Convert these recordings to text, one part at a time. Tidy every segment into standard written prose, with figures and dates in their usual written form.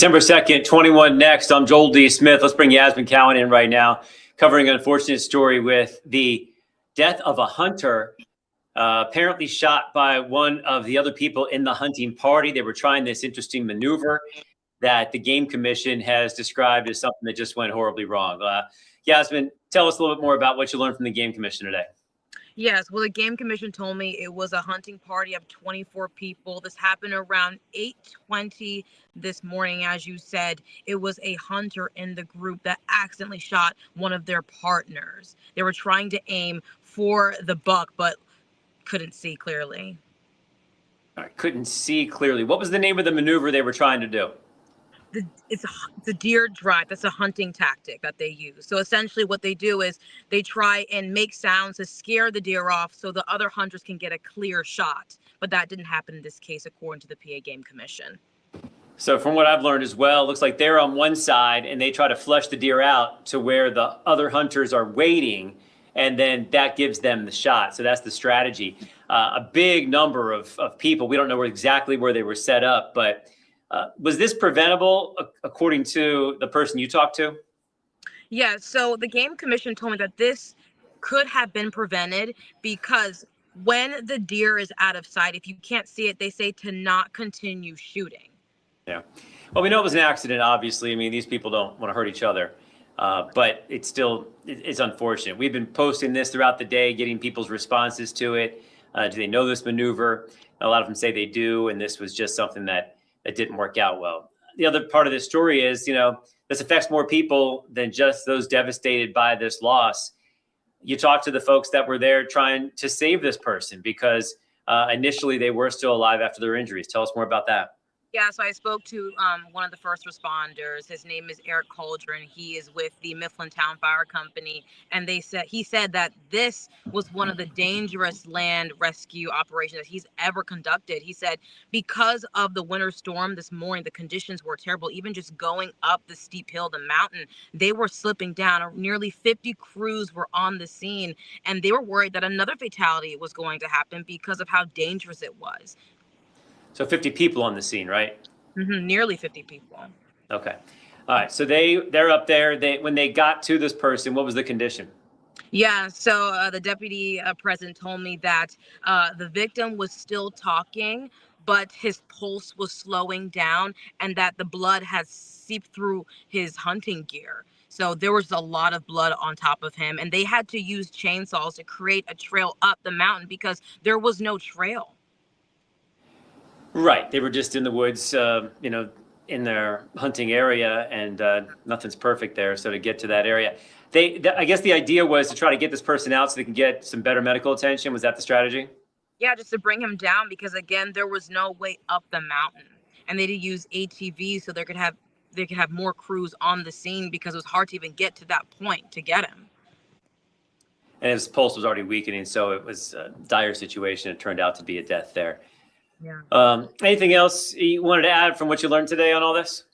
December 2nd, 21 next. I'm Joel D. Smith. Let's bring Yasmin Cowan in right now, covering an unfortunate story with the death of a hunter, apparently shot by one of the other people in the hunting party. They were trying this interesting maneuver that the Game Commission has described as something that just went horribly wrong. Yasmin, tell us a little bit more about what you learned from the Game Commission today. Yes, well, the Game Commission told me it was a hunting party of 24 people. This happened around 8:20 this morning. As you said, it was a hunter in the group that accidentally shot one of their partners. They were trying to aim for the buck, but couldn't see clearly. I couldn't see clearly. What was the name of the maneuver they were trying to do? It's a deer drive. That's a hunting tactic that they use. So essentially what they do is they try and make sounds to scare the deer off so the other hunters can get a clear shot. But that didn't happen in this case, according to the PA Game Commission. So from what I've learned as well, it looks like they're on one side and they try to flush the deer out to where the other hunters are waiting, and then that gives them the shot. So that's the strategy. A big number of people, we don't know exactly where they were set up, but was this preventable, according to the person you talked to? Yeah, so the Game Commission told me that this could have been prevented because when the deer is out of sight, if you can't see it, they say to not continue shooting. Yeah. Well, we know it was an accident, obviously. I mean, these people don't want to hurt each other, but it's unfortunate. We've been posting this throughout the day, getting people's responses to it. Do they know this maneuver? A lot of them say they do, and this was just something that didn't work out well. The other part of this story is, this affects more people than just those devastated by this loss. You talk to the folks that were there trying to save this person because initially they were still alive after their injuries. Tell us more about that. Yeah, so I spoke to one of the first responders. His name is Eric Cauldron. He is with the Mifflintown Fire Company. And he said that this was one of the dangerous land rescue operations that he's ever conducted. He said because of the winter storm this morning, the conditions were terrible. Even just going up the steep hill, the mountain, they were slipping down. Nearly 50 crews were on the scene, and they were worried that another fatality was going to happen because of how dangerous it was. So 50 people on the scene, right? Mm-hmm, nearly 50 people. Okay. All right. So they're up there. When they got to this person, what was the condition? Yeah. So the deputy president told me that the victim was still talking, but his pulse was slowing down and that the blood has seeped through his hunting gear. So there was a lot of blood on top of him, and they had to use chainsaws to create a trail up the mountain because there was no trail. Right. They were just in the woods, in their hunting area, and nothing's perfect there. So to get to that area, I guess the idea was to try to get this person out so they can get some better medical attention. Was that the strategy? Yeah, just to bring him down because, again, there was no way up the mountain. And they did use ATVs so they could have more crews on the scene because it was hard to even get to that point to get him. And his pulse was already weakening, so it was a dire situation. It turned out to be a death there. Yeah. Anything else you wanted to add from what you learned today on all this?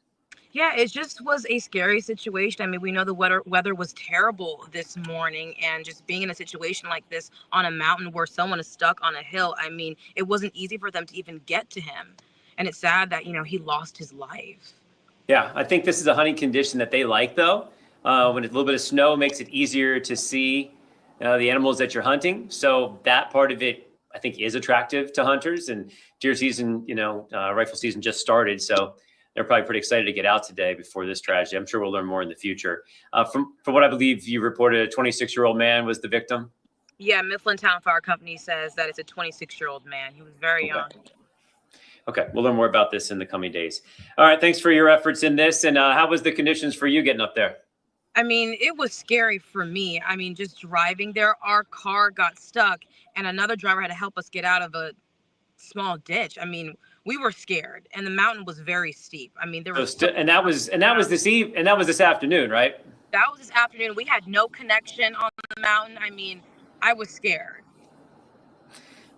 Yeah, it just was a scary situation. I mean, we know the weather was terrible this morning, and just being in a situation like this on a mountain where someone is stuck on a hill, I mean, it wasn't easy for them to even get to him. And it's sad that, he lost his life. Yeah, I think this is a hunting condition that they like, though. When a little bit of snow makes it easier to see the animals that you're hunting. So that part of it, I think, is attractive to hunters. And deer season, rifle season just started. So they're probably pretty excited to get out today before this tragedy. I'm sure we'll learn more in the future. From what I believe you reported, a 26-year-old man was the victim. Yeah, Mifflintown Fire Company says that it's a 26-year-old man. He was very young. Okay, we'll learn more about this in the coming days. All right, thanks for your efforts in this. And how was the conditions for you getting up there? I mean, it was scary for me. I mean, just driving there, our car got stuck and another driver had to help us get out of a small ditch. I mean, we were scared, and the mountain was very steep. I mean, there was that was this afternoon, right? That was this afternoon. We had no connection on the mountain. I mean, I was scared.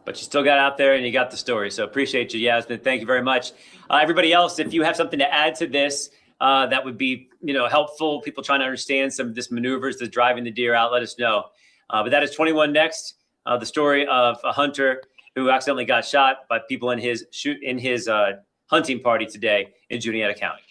But you still got out there and you got the story. So appreciate you, Yasmin. Thank you very much. Everybody else, if you have something to add to this, that would be, helpful. People trying to understand some of this maneuvers that's driving the deer out, let us know. But that is 21 next. The story of a hunter who accidentally got shot by people in his hunting party today in Juniata County.